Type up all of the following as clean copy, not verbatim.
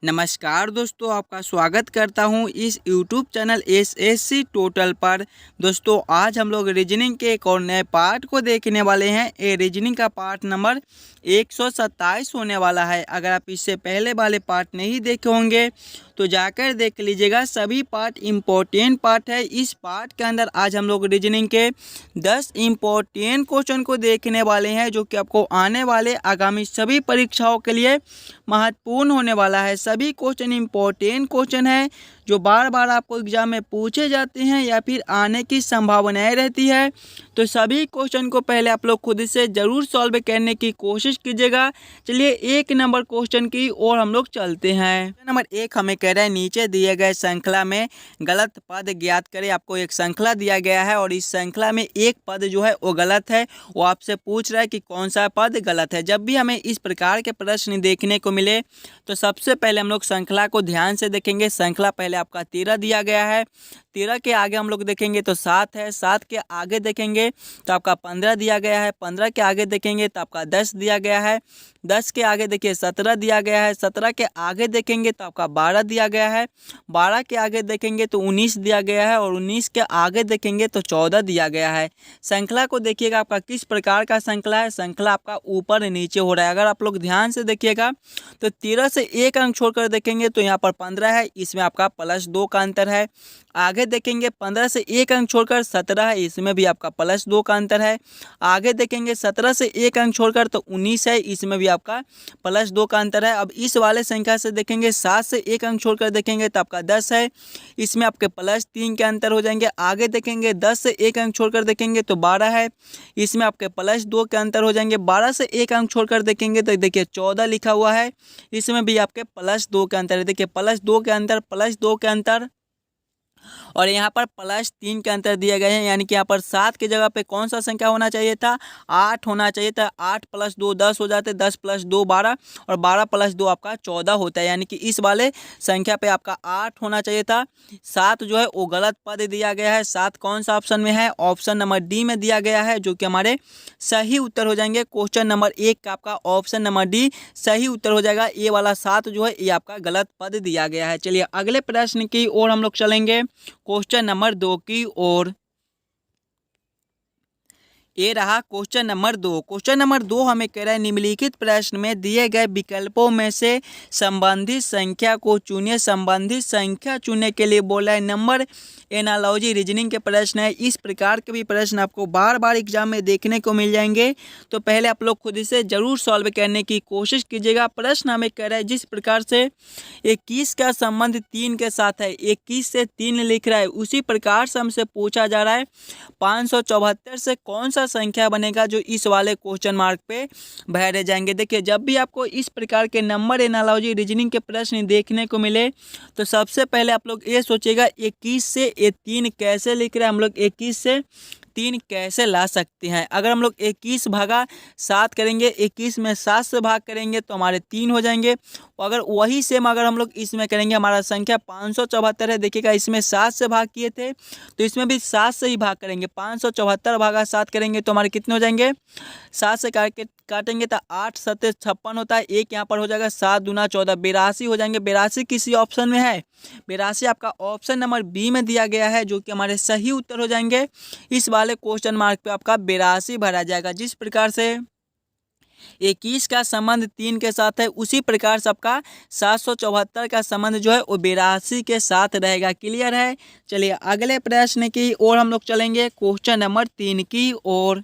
नमस्कार दोस्तों, आपका स्वागत करता हूं इस YouTube चैनल एसएससी टोटल पर। दोस्तों आज हम लोग रीजनिंग के एक और नए पार्ट को देखने वाले हैं। ये रीजनिंग का पार्ट नंबर 127 होने वाला है। अगर आप इससे पहले वाले पार्ट नहीं देखे होंगे तो जाकर देख लीजिएगा। सभी पार्ट इम्पोर्टेंट पार्ट है। इस पार्ट के अंदर आज हम लोग रीजनिंग के 10 इम्पोर्टेंट क्वेश्चन को देखने वाले हैं, जो कि आपको आने वाले आगामी सभी परीक्षाओं के लिए महत्वपूर्ण होने वाला है। सभी क्वेश्चन इम्पोर्टेंट क्वेश्चन है जो बार बार आपको एग्जाम में पूछे जाते हैं या फिर आने की संभावनाएं रहती है। तो सभी क्वेश्चन को पहले आप लोग खुद से ज़रूर सॉल्व करने की कोशिश कीजिएगा। चलिए 1 नंबर क्वेश्चन की ओर हम लोग चलते हैं। नंबर 1 हमें कह रहा है नीचे दिए गए श्रृंखला में गलत पद ज्ञात करें। आपको एक श्रृंखला दिया गया है और इस श्रृंखला में एक पद जो है वो गलत है। वो आपसे पूछ रहा है कि कौन सा पद गलत है। जब भी हमें इस प्रकार के प्रश्न देखने को मिले तो सबसे पहले हम लोग श्रृंखला को ध्यान से देखेंगे। श्रृंखला पहले आपका 13 दिया गया है। 13 के आगे हम लोग देखेंगे तो 7 है। 7 के आगे देखेंगे तो आपका 15 दिया गया है। 15 के आगे देखेंगे तो आपका 10 दिया गया है। 10 के आगे देखिए 17 दिया गया है। 17 के आगे देखेंगे तो आपका 12 दिया गया है। 12 के आगे देखेंगे तो 19 दिया गया है और 19 के आगे देखेंगे तो 14 दिया गया है। श्रृंखला को देखिएगा आपका किस प्रकार का श्रृंखला है। श्रृंखला आपका ऊपर नीचे हो रहा है। अगर आप लोग ध्यान से देखिएगा तो 13 से 1 अंक छोड़कर देखेंगे तो यहाँ पर 15 है, इसमें आपका +2 का अंतर है। आगे देखेंगे 15 से 1 अंक छोड़कर 17 है, इसमें भी आपका +2 का अंतर है। आगे देखेंगे 17 से 1 अंक छोड़कर तो 19 है, इसमें भी आपका +2 का अंतर है। अब इस वाले संख्या से देखेंगे 7 से 1 अंक छोड़कर देखेंगे तो आपका 10 है, इसमें आपके +3 के अंतर हो जाएंगे। आगे देखेंगे 10 से 1 अंक छोड़कर देखेंगे तो 12 है, इसमें आपके +2 के अंतर हो जाएंगे। 12 से 1 अंक छोड़कर देखेंगे तो देखिए 14 लिखा हुआ है, इसमें भी आपके +2 के अंतर है। देखिए +2 के अंतर, +2 के अंतर और यहाँ पर +3 के अंतर दिए गए हैं। यानी कि यहाँ पर 7 की जगह पे कौन सा संख्या होना चाहिए था, 8 होना चाहिए था। 8 + 2 10 हो जाते, 10 + 2 12 और 12 + 2 आपका 14 होता है। यानी कि इस वाले संख्या पे आपका 8 होना चाहिए था। 7 जो है वो गलत पद दिया गया है। 7 कौन सा ऑप्शन में है, ऑप्शन नंबर डी में दिया गया है, जो कि हमारे सही उत्तर हो जाएंगे। क्वेश्चन नंबर 1 का आपका ऑप्शन नंबर डी सही उत्तर हो जाएगा। ये वाला 7 जो है ये आपका गलत पद दिया गया है। चलिए अगले प्रश्न की ओर हम लोग चलेंगे, क्वेश्चन नंबर 2 की ओर। ये रहा क्वेश्चन नंबर 2। क्वेश्चन नंबर 2 हमें कह रहा है निम्नलिखित प्रश्न में दिए गए विकल्पों में से संबंधित संख्या को चुनिए। संबंधित संख्या चुनने के लिए बोला है। नंबर एनालॉजी रीजनिंग के प्रश्न है। इस प्रकार के भी प्रश्न आपको बार बार एग्जाम में देखने को मिल जाएंगे, तो पहले आप लोग खुद से जरूर सॉल्व करने की कोशिश कीजिएगा। प्रश्न हमें कह रहा है जिस प्रकार से 21 का संबंध 3 के साथ है, 21 से 3 लिख रहा है, उसी प्रकार से हमसे पूछा जा रहा है 574 से कौन सा संख्या बनेगा जो इस वाले क्वेश्चन मार्क पे भरे जाएंगे। देखिए जब भी आपको इस प्रकार के नंबर एनालॉजी रीजनिंग के प्रश्न देखने को मिले तो सबसे पहले आप लोग ये सोचिएगा 21 से ये 3 कैसे लिख रहे हैं। हम लोग 21 से 3 कैसे ला सकते हैं। अगर हम लोग 21 भागा 7 करेंगे, 21 में 7 से भाग करेंगे तो हमारे 3 हो जाएंगे। अगर वही सेम अगर हम लोग इसमें करेंगे, हमारा संख्या 574 है। देखिएगा इसमें 7 से भाग किए थे तो इसमें भी 7 से ही भाग करेंगे। 574 भागा 7 करेंगे तो हमारे कितने हो जाएंगे, 7 से काटेंगे तो 8 7 56 होता है। एक यहाँ पर हो जाएगा 7 दूना 14, 82 हो जाएंगे। 82 किसी ऑप्शन में है, 82 आपका ऑप्शन नंबर बी में दिया गया है, जो कि हमारे सही उत्तर हो जाएंगे। इस वाले क्वेश्चन मार्क पे आपका 82 भरा जाएगा। जिस प्रकार से 21 का संबंध 3 के साथ है, उसी प्रकार से आपका 774 का संबंध जो है वो 82 के साथ रहेगा। क्लियर है। चलिए अगले प्रश्न की ओर हम लोग चलेंगे, क्वेश्चन नंबर 3 की ओर।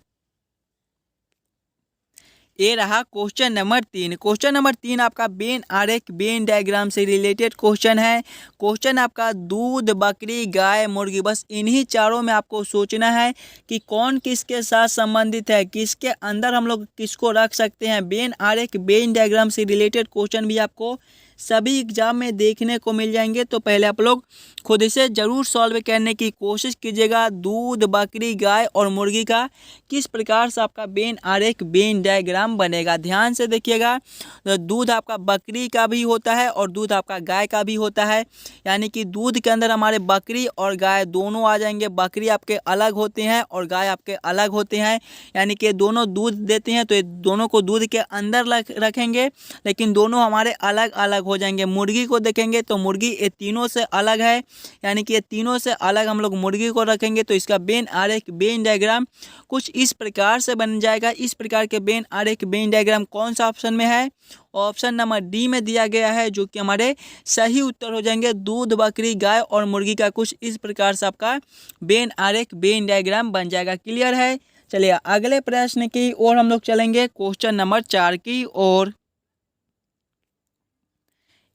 ये रहा क्वेश्चन नंबर 3। क्वेश्चन नंबर 3 आपका वेन आरेख वेन डायग्राम से रिलेटेड क्वेश्चन है। क्वेश्चन आपका दूध, बकरी, गाय, मुर्गी, बस इन्हीं चारों में आपको सोचना है कि कौन किसके साथ संबंधित है, किसके अंदर हम लोग किसको रख सकते हैं। वेन आरेख वेन डायग्राम से रिलेटेड क्वेश्चन भी आपको सभी एग्जाम में देखने को मिल जाएंगे, तो पहले आप लोग खुद से ज़रूर सॉल्व करने की कोशिश कीजिएगा। दूध, बकरी, गाय और मुर्गी का किस प्रकार से आपका वेन आरेख वेन डायग्राम बनेगा। ध्यान से देखिएगा, दूध आपका बकरी का भी होता है और दूध आपका गाय का भी होता है। यानी कि दूध के अंदर हमारे बकरी और गाय दोनों आ जाएंगे। बकरी आपके अलग होते हैं और गाय आपके अलग होते हैं। यानी कि दोनों दूध देते हैं तो ये दोनों को दूध के अंदर रखेंगे, लेकिन दोनों हमारे अलग अलग हो जाएंगे। मुर्गी को देखेंगे तो मुर्गी ये तीनों से अलग है, यानी कि ये तीनों से अलग हम लोग मुर्गी को रखेंगे तो इसका वेन आरेख वेन डायग्राम कुछ इस प्रकार से बन जाएगा। इस प्रकार के वेन आरेख वेन डायग्राम कौन सा ऑप्शन में है? ऑप्शन नंबर डी में दिया गया है, जो कि हमारे सही उत्तर हो जाएंगे। दूध, बकरी, गाय और मुर्गी का कुछ इस प्रकार से आपका वेन आरेख वेन डायग्राम बन जाएगा। क्लियर है? चलिए अगले प्रश्न की ओर हम लोग चलेंगे, क्वेश्चन नंबर 4 की ओर।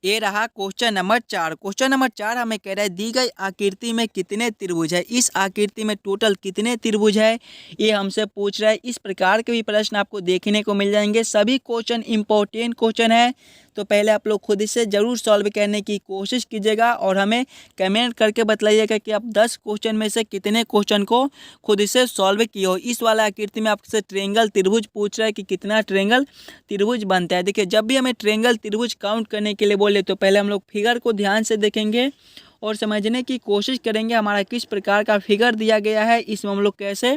ये रहा क्वेश्चन नंबर 4। क्वेश्चन नंबर 4 हमें कह रहा है दी गई आकृति में कितने त्रिभुज है। इस आकृति में टोटल कितने त्रिभुज है ये हमसे पूछ रहा है। इस प्रकार के भी प्रश्न आपको देखने को मिल जाएंगे। सभी क्वेश्चन इंपॉर्टेंट क्वेश्चन है, तो पहले आप लोग खुद से ज़रूर सॉल्व करने की कोशिश कीजिएगा और हमें कमेंट करके बताइएगा कि आप 10 क्वेश्चन में से कितने क्वेश्चन को खुद से सॉल्व किए हो। इस वाला आकृति में आपसे ट्रेंगल त्रिभुज पूछ रहा है कि कितना ट्रेंगल त्रिभुज बनता है। देखिए, जब भी हमें ट्रेंगल त्रिभुज काउंट करने के लिए बोले तो पहले हम लोग फिगर को ध्यान से देखेंगे और समझने की कोशिश करेंगे हमारा किस प्रकार का फिगर दिया गया है, इसमें हम लोग कैसे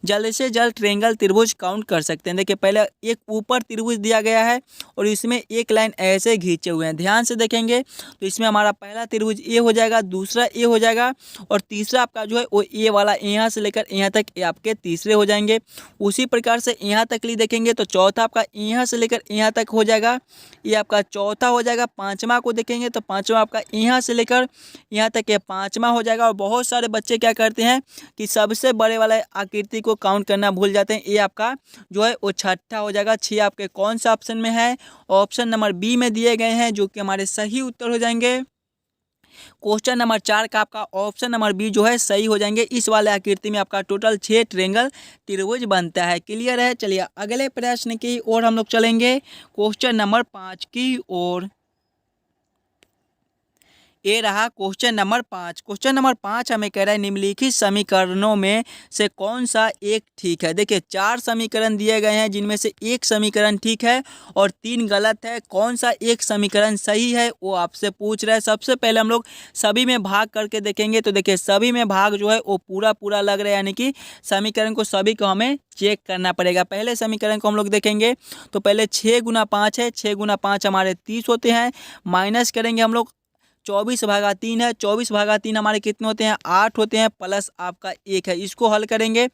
जल्द से जल्द ट्रेंगल त्रिभुज काउंट कर सकते हैं। देखिए, पहले एक ऊपर त्रिभुज दिया गया है और इसमें एक लाइन ऐसे खींचे हुए हैं। ध्यान से देखेंगे तो इसमें हमारा पहला त्रिभुज ए हो जाएगा, दूसरा ए हो जाएगा और तीसरा आपका जो है वो ए वाला यहाँ से लेकर यहाँ तक ये आपके तीसरे हो जाएंगे। उसी प्रकार से यहाँ तक ली देखेंगे तो चौथा आपका यहाँ से लेकर यहाँ तक हो जाएगा, ये आपका चौथा हो जाएगा। पाँचवा को देखेंगे तो पाँचवा आपका यहाँ से लेकर यहाँ तक ये पाँचवा हो जाएगा। और बहुत सारे बच्चे क्या करते हैं कि सबसे बड़े वाले आकृति को काउंट करना भूल जाते हैं, ये आपका जो है वो छठा हो जाएगा। 6 आपके कौन सा ऑप्शन में है? ऑप्शन नंबर बी में दिए गए हैं, जो कि हमारे सही उत्तर हो जाएंगे। क्वेश्चन नंबर 4 का आपका ऑप्शन नंबर बी जो है सही हो जाएंगे। इस वाले आकृति में आपका टोटल 6 ट्रेंगल त्रिभुज बनता है। क्लियर है? चलिए अगले प्रश्न की ओर हम लोग चलेंगे, क्वेश्चन नंबर 5 की ओर। ये रहा क्वेश्चन नंबर 5। क्वेश्चन नंबर 5 हमें कह रहा है निम्नलिखित समीकरणों में से कौन सा एक ठीक है। देखिए, 4 समीकरण दिए गए हैं जिनमें से एक समीकरण ठीक है और 3 गलत है। कौन सा एक समीकरण सही है वो आपसे पूछ रहा है। सबसे पहले हम लोग सभी में भाग करके देखेंगे तो देखिए सभी में भाग जो है वो पूरा पूरा लग रहा है, यानी कि समीकरण को सभी को हमें चेक करना पड़ेगा। पहले समीकरण को हम लोग देखेंगे तो पहले 6 गुना 5 है, 6 गुना 5 हमारे 30 होते हैं। माइनस करेंगे हम लोग 24/3 है, 24/3 हमारे कितने होते हैं? 8 होते हैं, प्लस आपका 1 है। इसको हल करेंगे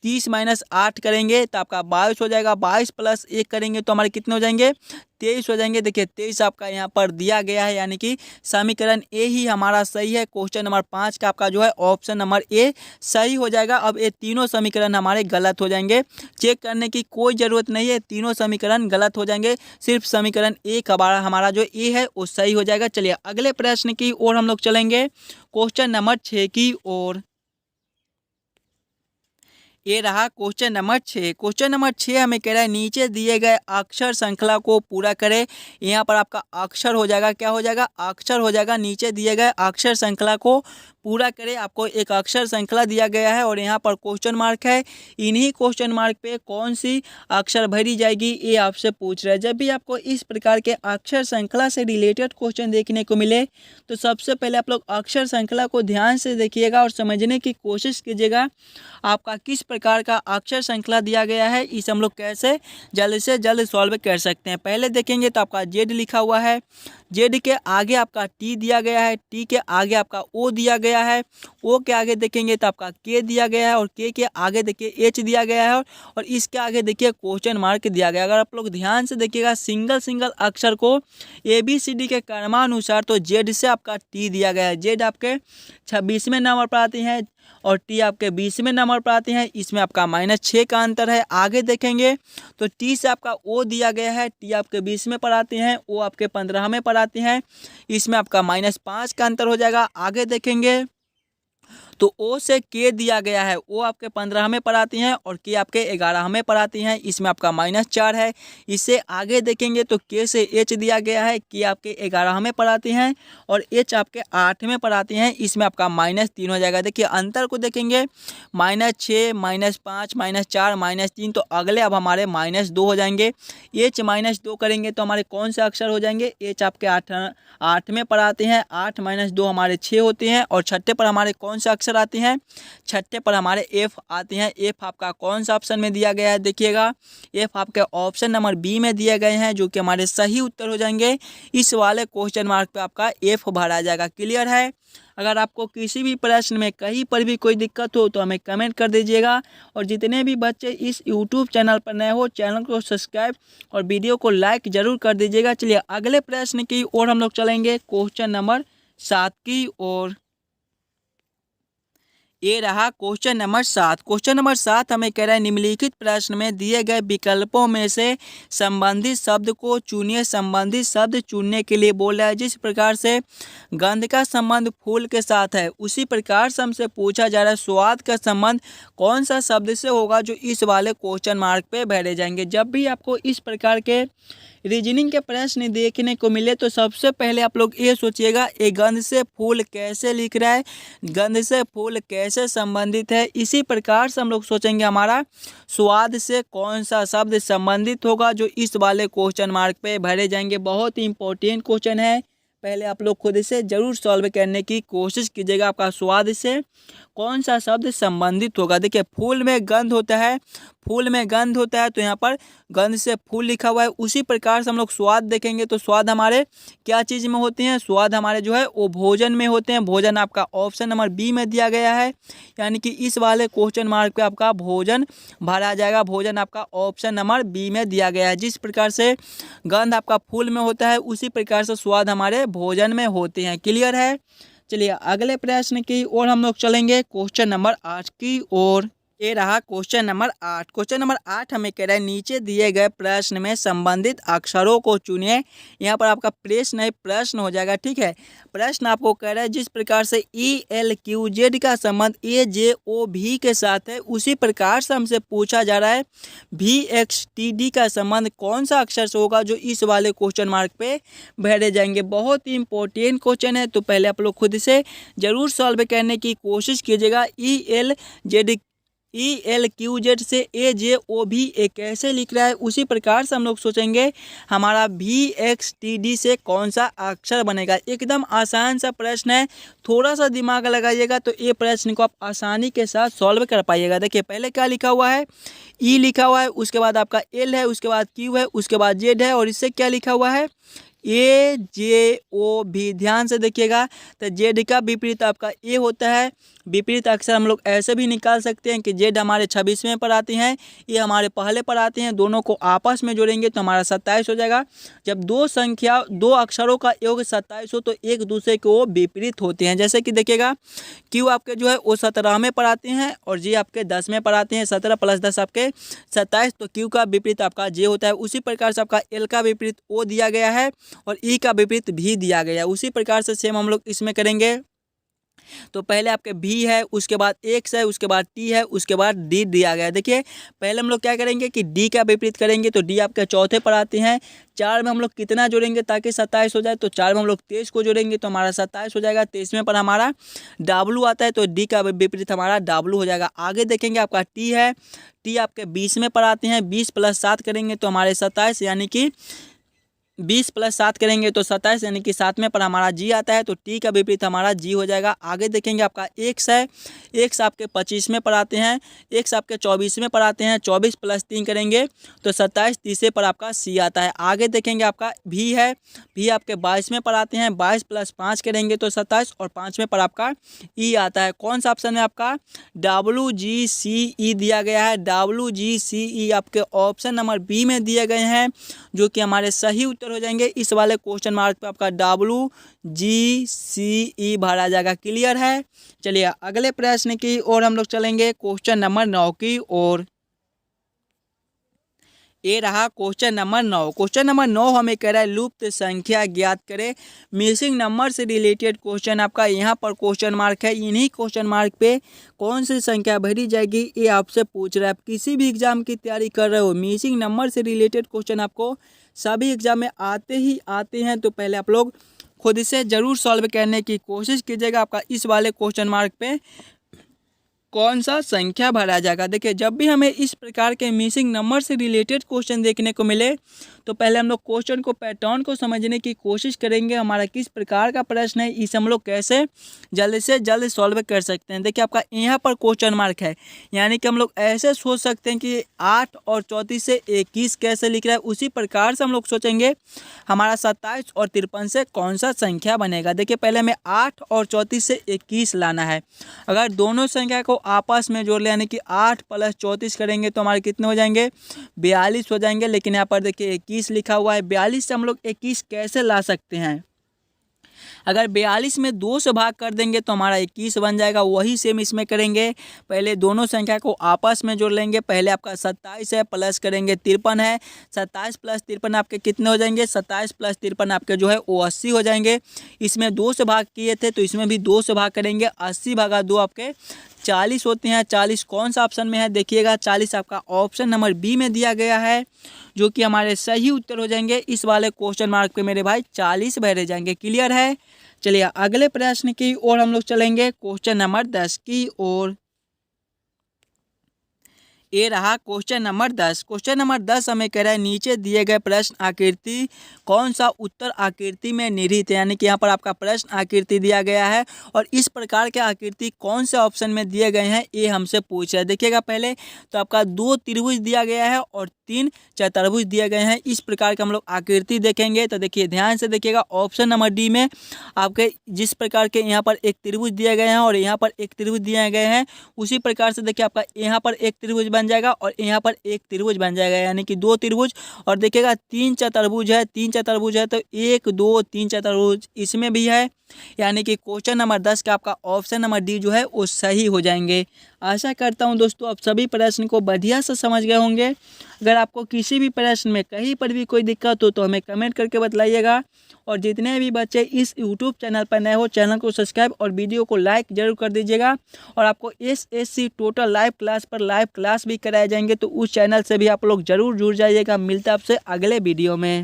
30 - 8 करेंगे तो आपका 22 हो जाएगा। 22 + 1 करेंगे तो हमारे कितने हो जाएंगे? 23 हो जाएंगे। देखिए 23 आपका यहाँ पर दिया गया है, यानी कि समीकरण ए ही हमारा सही है। क्वेश्चन नंबर 5 का आपका जो है ऑप्शन नंबर ए सही हो जाएगा। अब ये तीनों समीकरण हमारे गलत हो जाएंगे, चेक करने की कोई ज़रूरत नहीं है, तीनों समीकरण गलत हो जाएंगे। सिर्फ समीकरण ए हमारा जो ए है वो सही हो जाएगा। चलिए अगले प्रश्न की ओर हम लोग चलेंगे, क्वेश्चन नंबर 6 की ओर। ये रहा क्वेश्चन नंबर 6। क्वेश्चन नंबर 6 हमें कह रहा है नीचे दिए गए अक्षर श्रृंखला को पूरा करें। यहाँ पर आपका अक्षर हो जाएगा, क्या हो जाएगा? अक्षर हो जाएगा। नीचे दिए गए अक्षर श्रृंखला को पूरा करें। आपको एक अक्षर श्रृंखला दिया गया है और यहाँ पर क्वेश्चन मार्क है। इन्हीं क्वेश्चन मार्क पे कौन सी अक्षर भरी जाएगी ये आपसे पूछ रहा है। जब भी आपको इस प्रकार के अक्षर श्रृंखला से रिलेटेड क्वेश्चन देखने को मिले तो सबसे पहले आप लोग अक्षर श्रृंखला को ध्यान से देखिएगा और समझने की कोशिश कीजिएगा आपका किस प्रकार का अक्षर श्रृंखला दिया गया है, इसे हम लोग कैसे जल्द से जल्द सॉल्व कर सकते हैं। पहले देखेंगे तो आपका जेड लिखा हुआ है, जेड के आगे आपका टी दिया गया है, टी के आगे आपका ओ दिया गया है, ओ के आगे देखेंगे तो आपका के दिया गया है और के आगे देखिए एच दिया गया है और इसके आगे देखिए क्वेश्चन मार्क दिया गया है। अगर आप लोग ध्यान से देखिएगा सिंगल सिंगल अक्षर को ABCD के क्रमानुसार तो जेड से आपका टी दिया गया है। जेड आपके 26वें नंबर पर आते हैं और टी आपके 20वें नंबर पर आते हैं। इसमें आपका -6 का अंतर है। आगे देखेंगे तो टी से आपका ओ दिया गया है, टी आपके 20वें पर आते हैं, ओ आपके 15वें पर आते हैं। इसमें आपका -5 का अंतर हो जाएगा। आगे देखेंगे तो ओ से के दिया गया है, ओ आपके 15वें पर आती हैं और के आपके 11वें पर आती हैं। इसमें आपका -4 है। इससे आगे देखेंगे तो के से एच दिया गया है, के आपके 11वें पर आती हैं और एच आपके 8वें पर आती हैं। इसमें आपका -3 हो जाएगा। देखिए अंतर को देखेंगे -6 -5 -4 -3 तो अगले अब हमारे -2 हो जाएंगे। एच -2 करेंगे तो हमारे कौन से अक्षर हो जाएंगे? एच आपके 8वें पर आते हैं, 8 - 2 हमारे 6 होते हैं और छठे पर हमारे कौन सा अक्षर अक्षर आते हैं, छठे पर हमारे एफ आते हैं। एफ आपका कौन सा ऑप्शन में दिया गया है, देखिएगा एफ आपके ऑप्शन नंबर बी में दिए गए हैं, जो कि हमारे सही उत्तर हो जाएंगे। इस वाले क्वेश्चन मार्क पे आपका एफ भरा जाएगा। क्लियर है। अगर आपको किसी भी प्रश्न में कहीं पर भी कोई दिक्कत हो तो हमें कमेंट कर दीजिएगा। और जितने भी बच्चे इस यूट्यूब चैनल पर नए हो, चैनल को सब्सक्राइब और वीडियो को लाइक जरूर कर दीजिएगा। चलिए अगले प्रश्न की ओर हम लोग चलेंगे, क्वेश्चन नंबर 7 की ओर। ये रहा क्वेश्चन नंबर 7। क्वेश्चन नंबर 7 हमें कह रहा है निम्नलिखित प्रश्न में दिए गए विकल्पों में से संबंधित शब्द को चुनिए। संबंधित शब्द चुनने के लिए बोल रहा है। जिस प्रकार से गंध का संबंध फूल के साथ है, उसी प्रकार से हमसे पूछा जा रहा है स्वाद का संबंध कौन सा शब्द से होगा, जो इस वाले क्वेश्चन मार्क पे भरे जाएंगे। जब भी आपको इस प्रकार के रीजनिंग के प्रश्न देखने को मिले तो सबसे पहले आप लोग ये सोचिएगा, ये गंध से फूल कैसे लिख रहा है, गंध से फूल कैसे संबंधित है। इसी प्रकार से हम लोग सोचेंगे हमारा स्वाद से कौन सा शब्द संबंधित होगा, जो इस वाले क्वेश्चन मार्क पे भरे जाएंगे। बहुत ही इंपॉर्टेंट क्वेश्चन है, पहले आप लोग खुद से जरूर सॉल्व करने की कोशिश कीजिएगा। आपका स्वाद से कौन सा शब्द संबंधित होगा। देखिए फूल में गंध होता है, फूल में गंध होता है तो यहाँ पर गंध से फूल लिखा हुआ है। उसी प्रकार से हम लोग स्वाद देखेंगे तो स्वाद हमारे क्या चीज़ में होते हैं, स्वाद हमारे जो है वो भोजन में होते हैं। भोजन आपका ऑप्शन नंबर बी में दिया गया है, यानी कि इस वाले क्वेश्चन मार्क पे आपका भोजन भरा जाएगा। भोजन आपका ऑप्शन नंबर बी में दिया गया है। जिस प्रकार से गंध आपका फूल में होता है, उसी प्रकार से स्वाद हमारे भोजन में होते हैं। क्लियर है। चलिए अगले प्रश्न की ओर हम लोग चलेंगे, क्वेश्चन नंबर 8 की ओर। ये रहा क्वेश्चन नंबर 8। क्वेश्चन नंबर 8 हमें कह रहा है नीचे दिए गए प्रश्न में संबंधित अक्षरों को चुनिए। यहाँ पर आपका प्रश्न है, प्रश्न हो जाएगा। ठीक है, प्रश्न आपको कह रहा है जिस प्रकार से ELQZ का संबंध AJOV के साथ है, उसी प्रकार से हमसे पूछा जा रहा है VXTD का संबंध कौन सा अक्षर से होगा, जो इस वाले क्वेश्चन मार्क पे भरे जाएंगे। बहुत ही इंपॉर्टेंट क्वेश्चन है, तो पहले आप लोग खुद से जरूर सॉल्व करने की कोशिश कीजिएगा। ELQZ से AJOV कैसे लिख रहा है, उसी प्रकार से हम लोग सोचेंगे हमारा VXTD से कौन सा अक्षर बनेगा। एकदम आसान सा प्रश्न है, थोड़ा सा दिमाग लगाइएगा तो ये प्रश्न को आप आसानी के साथ सॉल्व कर पाइएगा। देखिए पहले क्या लिखा हुआ है, E लिखा हुआ है, उसके बाद आपका L है, उसके बाद Q है, उसके बाद Z है, और इससे क्या लिखा हुआ है AJOV। ध्यान से देखिएगा, तो जेड का विपरीत आपका ए होता है। विपरीत अक्षर हम लोग ऐसे भी निकाल सकते हैं कि जेड हमारे 26वें पर आते हैं, ये हमारे पहले पर आते हैं। दोनों को आपस में जोड़ेंगे तो हमारा 27 हो जाएगा। जब दो अक्षरों का योग 27 हो तो एक दूसरे को विपरीत होते हैं। जैसे कि देखिएगा क्यू आपके जो है वो 17वें पर आते हैं और जे आपके 10वें पर आते हैं। 17 + 10 आपके 27, तो क्यू का विपरीत आपका जे होता है। उसी प्रकार से आपका एल का विपरीत ओ दिया गया है और ई का विपरीत भी दिया गया है। उसी प्रकार से सेम हम लोग इसमें करेंगे। तो पहले आपके भी है, उसके बाद एक्स है, उसके बाद टी है, उसके बाद डी दिया गया है। देखिए पहले हम लोग क्या करेंगे कि डी का विपरीत करेंगे, तो डी आपके चौथे पर आते हैं। 4 में हम लोग कितना जोड़ेंगे ताकि 27 हो जाए, तो 4 में हम लोग 23 को जोड़ेंगे तो हमारा 27 हो जाएगा। 23वें पर हमारा डब्लू आता है, तो डी का विपरीत हमारा डब्लू हो जाएगा। आगे देखेंगे आपका टी है, टी आपके 20वें पर आते हैं। 20 + 7 करेंगे तो हमारे 27, यानी कि 20 + 7 करेंगे तो 27, यानी कि 7वें पर हमारा जी आता है, तो टी का विपरीत हमारा जी हो जाएगा। आगे देखेंगे आपका एक्स है, एक्स आपके 25वें पर आते हैं, एक्स आपके 24वें पर आते हैं। 24 + 3 करेंगे तो 27, 30वें पर आपका सी आता है। आगे देखेंगे आपका भी है, भी आपके 22वें पर आते हैं। 22 + 5 करेंगे तो 27 और 5वें पर आपका ई आता है। कौन सा ऑप्शन है आपका WGCE दिया गया है। WGCE आपके ऑप्शन नंबर बी में दिए गए हैं, जो कि हमारे सही उत्तर हो जाएंगे। इस वाले क्वेश्चन मार्क पे आपका WGCE भरा जाएगा। क्लियर है। चलिए अगले प्रश्न की ओर हम लोग चलेंगे, क्वेश्चन नंबर 9 की ओर। ये रहा क्वेश्चन नंबर 9। क्वेश्चन नंबर 9 हमें कह रहा है लुप्त संख्या ज्ञात करें। मिसिंग नंबर से रिलेटेड क्वेश्चन आपका यहाँ पर क्वेश्चन मार्क है। इन्हीं क्वेश्चन मार्क पे कौन सी संख्या भरी जाएगी ये आपसे पूछ रहा है। आप किसी भी एग्जाम की तैयारी कर रहे हो, मिसिंग नंबर से रिलेटेड क्वेश्चन आपको सभी एग्जाम में आते ही आते हैं, तो पहले आप लोग खुद से ज़रूर सॉल्व करने की कोशिश कीजिएगा। आपका इस वाले क्वेश्चन मार्क पे कौन सा संख्या भरा जाएगा। देखिए जब भी हमें इस प्रकार के मिसिंग नंबर से रिलेटेड क्वेश्चन देखने को मिले तो पहले हम लोग क्वेश्चन को पैटर्न को समझने की कोशिश करेंगे, हमारा किस प्रकार का प्रश्न है, इसे हम लोग कैसे जल्द से जल्द सॉल्व कर सकते हैं। देखिए आपका यहाँ पर क्वेश्चन मार्क है, यानी कि हम लोग ऐसे सोच सकते हैं कि 8 और 34 से 21 कैसे लिख रहा है, उसी प्रकार से हम लोग सोचेंगे हमारा 27 और 53 से कौन सा संख्या बनेगा। देखिए पहले हमें 8 और 34 से 21 लाना है। अगर दोनों संख्या को आपस में जोड़ ले यानी कि 8 + 34 करेंगे तो हमारे कितने हो जाएंगे, 42 हो जाएंगे। लेकिन यहाँ पर देखिए 21 लिखा हुआ है, 42 से हम लोग 21 कैसे ला सकते हैं। अगर 42 में 2 से भाग कर देंगे तो हमारा 21 बन जाएगा। वही सेम इसमें करेंगे, पहले दोनों संख्या को आपस में जोड़ लेंगे। पहले आपका 27 है, प्लस करेंगे 53 है, 27 + 53 आपके कितने हो जाएंगे, 27 + 53 आपके जो है वो 80 हो जाएंगे। इसमें 2 से भाग किए थे तो इसमें भी 2 से भाग करेंगे, 80 / 2 आपके 40 होते हैं। 40 कौन सा ऑप्शन में है देखिएगा, 40 आपका ऑप्शन नंबर बी में दिया गया है, जो कि हमारे सही उत्तर हो जाएंगे। इस वाले क्वेश्चन मार्क पे मेरे भाई 40 भरे जाएंगे। क्लियर है। चलिए अगले प्रश्न की ओर हम लोग चलेंगे, क्वेश्चन नंबर 10 की ओर। ये रहा क्वेश्चन नंबर 10। क्वेश्चन नंबर 10 हमें कह रहा है नीचे दिए गए प्रश्न आकृति कौन सा उत्तर आकृति में निहित है, यानी कि यहाँ पर आपका प्रश्न आकृति दिया गया है और इस प्रकार के आकृति कौन से ऑप्शन में दिए गए हैं ये हमसे पूछ रहा है। देखिएगा पहले तो आपका 2 त्रिभुज दिया गया है और 3 चतुर्भुज दिए गए हैं। इस प्रकार के हम लोग आकृति देखेंगे तो देखिए ध्यान से देखिएगा, ऑप्शन नंबर डी में आपके जिस प्रकार के यहाँ पर एक त्रिभुज दिए गए हैं और यहाँ पर एक त्रिभुज दिए गए हैं, उसी प्रकार से देखिए आपका यहाँ पर एक त्रिभुज बन जाएगा और यहाँ पर एक त्रिभुज बन जाएगा, यानी कि 2 त्रिभुज। और देखिएगा 3 चतुर्भुज है, 3 चतुर्भुज है तो 1 2 3 चतुर्भुज इसमें भी है, यानी कि क्वेश्चन नंबर 10 का आपका ऑप्शन नंबर डी जो है वो सही हो जाएंगे। आशा करता हूं दोस्तों आप सभी प्रश्न को बढ़िया से समझ गए होंगे। अगर आपको किसी भी प्रश्न में कहीं पर भी कोई दिक्कत हो तो हमें कमेंट करके बताइएगा। और जितने भी बच्चे इस यूट्यूब चैनल पर नए हो, चैनल को सब्सक्राइब और वीडियो को लाइक जरूर कर दीजिएगा। और आपको SSC टोटल लाइव क्लास पर लाइव क्लास भी कराए जाएंगे, तो उस चैनल से भी आप लोग जरूर जुड़ जाइएगा। मिलता है आपसे अगले वीडियो में।